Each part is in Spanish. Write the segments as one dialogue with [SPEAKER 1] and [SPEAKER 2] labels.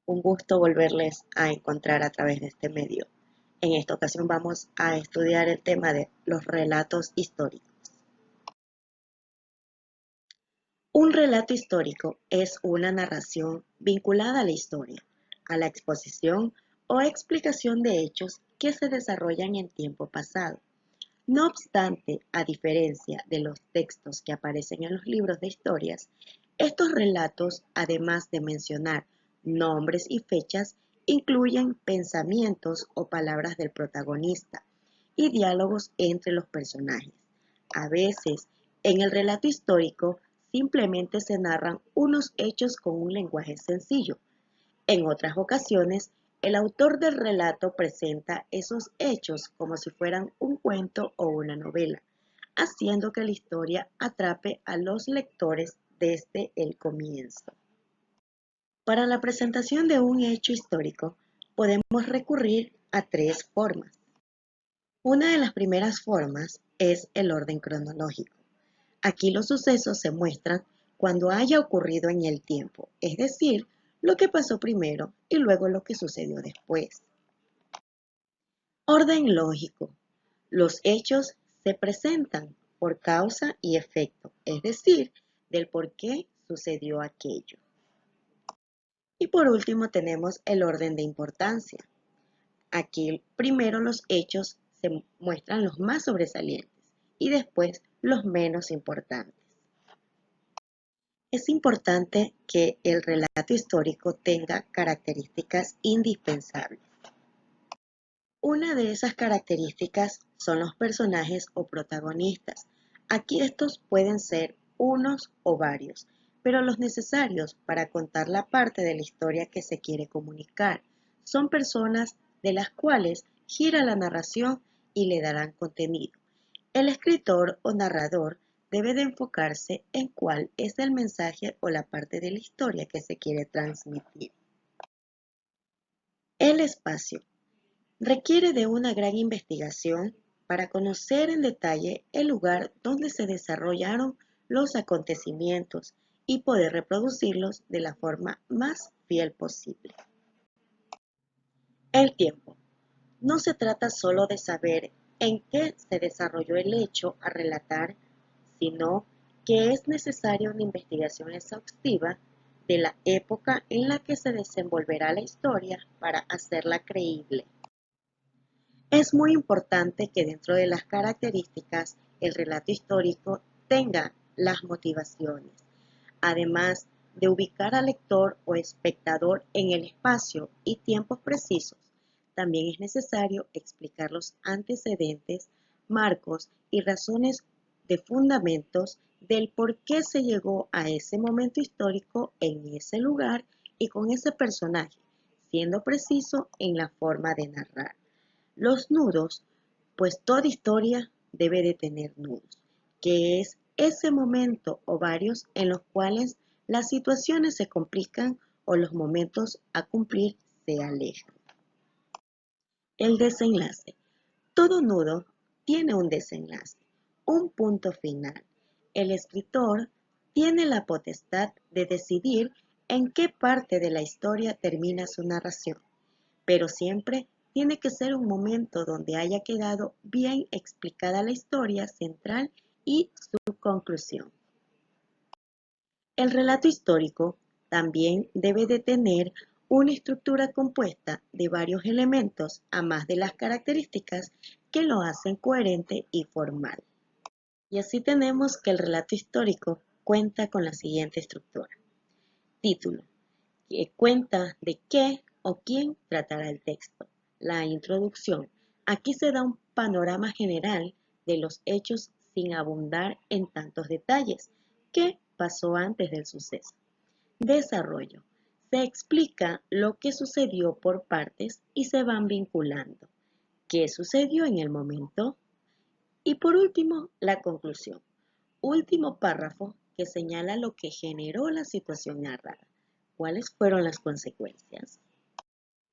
[SPEAKER 1] Un gusto volverles a encontrar a través de este medio. En esta ocasión vamos a estudiar el tema de los relatos históricos. Un relato histórico es una narración vinculada a la historia, a la exposición o explicación de hechos que se desarrollan en tiempo pasado. No obstante, a diferencia de los textos que aparecen en los libros de historias, estos relatos, además de mencionar nombres y fechas, incluyen pensamientos o palabras del protagonista y diálogos entre los personajes. A veces, en el relato histórico, simplemente se narran unos hechos con un lenguaje sencillo. En otras ocasiones, el autor del relato presenta esos hechos como si fueran un cuento o una novela, haciendo que la historia atrape a los lectores desde el comienzo. Para la presentación de un hecho histórico, podemos recurrir a tres formas. Una de las primeras formas es el orden cronológico. Aquí los sucesos se muestran cuando haya ocurrido en el tiempo, es decir, lo que pasó primero y luego lo que sucedió después. Orden lógico. Los hechos se presentan por causa y efecto, es decir, del por qué sucedió aquello. Y por último tenemos el orden de importancia. Aquí primero los hechos se muestran los más sobresalientes y después los menos importantes. Es importante que el relato histórico tenga características indispensables. Una de esas características son los personajes o protagonistas. Aquí estos pueden ser unos o varios, pero los necesarios para contar la parte de la historia que se quiere comunicar son personas de las cuales gira la narración y le darán contenido. El escritor o narrador debe de enfocarse en cuál es el mensaje o la parte de la historia que se quiere transmitir. El espacio requiere de una gran investigación para conocer en detalle el lugar donde se desarrollaron los acontecimientos y poder reproducirlos de la forma más fiel posible. El tiempo. No se trata solo de saber en qué se desarrolló el hecho a relatar, sino que es necesaria una investigación exhaustiva de la época en la que se desenvolverá la historia para hacerla creíble. Es muy importante que dentro de las características el relato histórico tenga las motivaciones, además de ubicar al lector o espectador en el espacio y tiempos precisos. También es necesario explicar los antecedentes, marcos y razones de fundamentos del por qué se llegó a ese momento histórico en ese lugar y con ese personaje, siendo preciso en la forma de narrar. Los nudos, pues toda historia debe de tener nudos, que es ese momento o varios en los cuales las situaciones se complican o los momentos a cumplir se alejan. El desenlace. Todo nudo tiene un desenlace, un punto final. El escritor tiene la potestad de decidir en qué parte de la historia termina su narración, pero siempre tiene que ser un momento donde haya quedado bien explicada la historia central y su conclusión. El relato histórico también debe de tener una estructura compuesta de varios elementos, a más de las características que lo hacen coherente y formal. Y así tenemos que el relato histórico cuenta con la siguiente estructura. Título, que cuenta de qué o quién tratará el texto. La introducción. Aquí se da un panorama general de los hechos sin abundar en tantos detalles. ¿Qué pasó antes del suceso? Desarrollo. Se explica lo que sucedió por partes y se van vinculando. ¿Qué sucedió en el momento? Y por último, la conclusión. Último párrafo que señala lo que generó la situación narrada. ¿Cuáles fueron las consecuencias?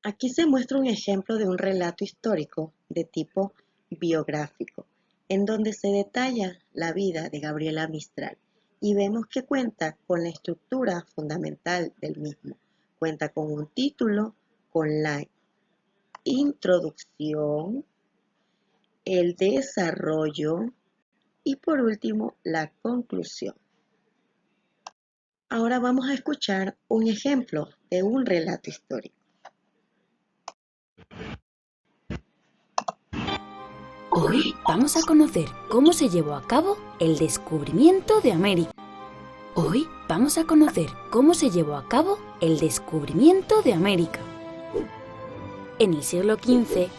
[SPEAKER 1] Aquí se muestra un ejemplo de un relato histórico de tipo biográfico, en donde se detalla la vida de Gabriela Mistral y vemos que cuenta con la estructura fundamental del mismo. cuenta con un título, con la introducción, el desarrollo y por último la conclusión. Ahora vamos a escuchar un ejemplo de un relato histórico.
[SPEAKER 2] Hoy vamos a conocer cómo se llevó a cabo el descubrimiento de América. Hoy vamos a conocer cómo se llevó a cabo el descubrimiento de América. En el siglo XV,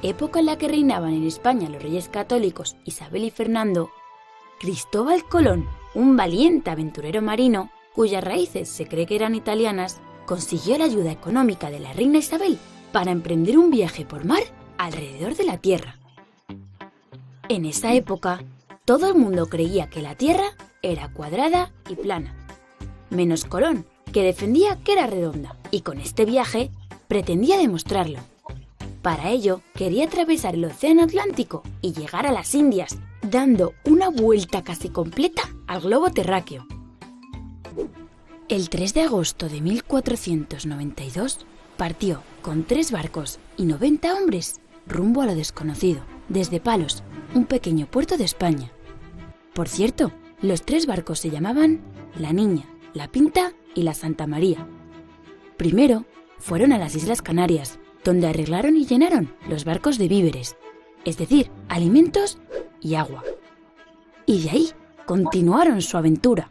[SPEAKER 2] época en la que reinaban en España los reyes católicos Isabel y Fernando, Cristóbal Colón, un valiente aventurero marino, cuyas raíces se cree que eran italianas, consiguió la ayuda económica de la reina Isabel para emprender un viaje por mar alrededor de la Tierra. En esa época, todo el mundo creía que la Tierra era cuadrada y plana, menos Colón, que defendía que era redonda, y con este viaje pretendía demostrarlo. Para ello, quería atravesar el Océano Atlántico y llegar a las Indias, dando una vuelta casi completa al globo terráqueo. El 3 de agosto de 1492 partió con 3 barcos y 90 hombres rumbo a lo desconocido, desde Palos, un pequeño puerto de España. Por cierto, los 3 barcos se llamaban La Niña, La Pinta y la Santa María. Primero fueron a las Islas Canarias, donde arreglaron y llenaron los barcos de víveres, es decir, alimentos y agua. Y de ahí continuaron su aventura.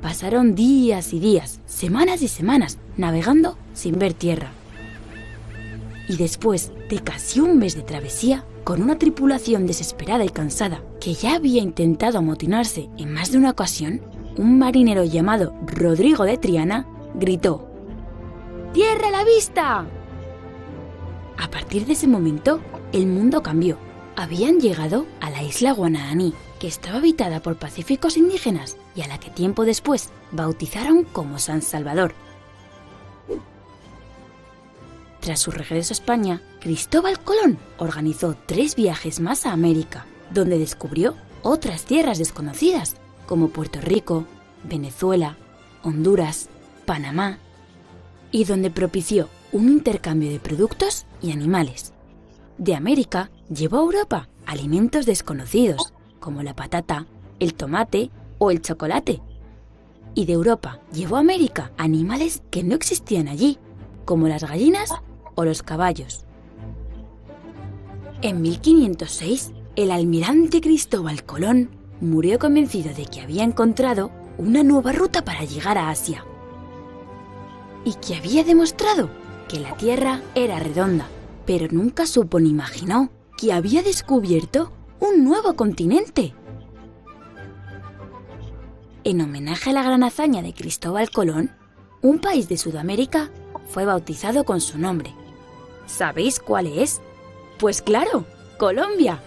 [SPEAKER 2] Pasaron días y días, semanas y semanas, navegando sin ver tierra. Y después de casi un mes de travesía, con una tripulación desesperada y cansada, que ya había intentado amotinarse en más de una ocasión, un marinero llamado Rodrigo de Triana gritó: ¡Tierra a la vista! A partir de ese momento, el mundo cambió. Habían llegado a la isla Guananí, que estaba habitada por pacíficos indígenas y a la que tiempo después bautizaron como San Salvador. Tras su regreso a España, Cristóbal Colón organizó 3 viajes más a América, donde descubrió otras tierras desconocidas, como Puerto Rico, Venezuela, Honduras, Panamá, y donde propició un intercambio de productos y animales. De América llevó a Europa alimentos desconocidos, como la patata, el tomate o el chocolate. Y de Europa llevó a América animales que no existían allí, como las gallinas o los caballos. En 1506, el almirante Cristóbal Colón murió convencido de que había encontrado una nueva ruta para llegar a Asia y que había demostrado que la Tierra era redonda, pero nunca supo ni imaginó que había descubierto un nuevo continente. En homenaje a la gran hazaña de Cristóbal Colón, un país de Sudamérica fue bautizado con su nombre. ¿Sabéis cuál es? Pues claro, Colombia.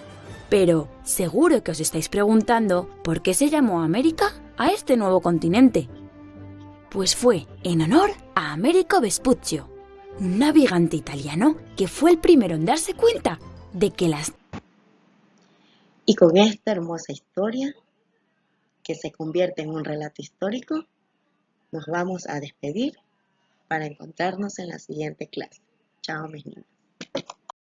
[SPEAKER 2] Pero seguro que os estáis preguntando por qué se llamó América a este nuevo continente. Pues fue en honor a Americo Vespuccio, un navegante italiano que fue el primero en darse cuenta de que las...
[SPEAKER 1] Y con esta hermosa historia, que se convierte en un relato histórico, nos vamos a despedir para encontrarnos en la siguiente clase. Chao, mis niños.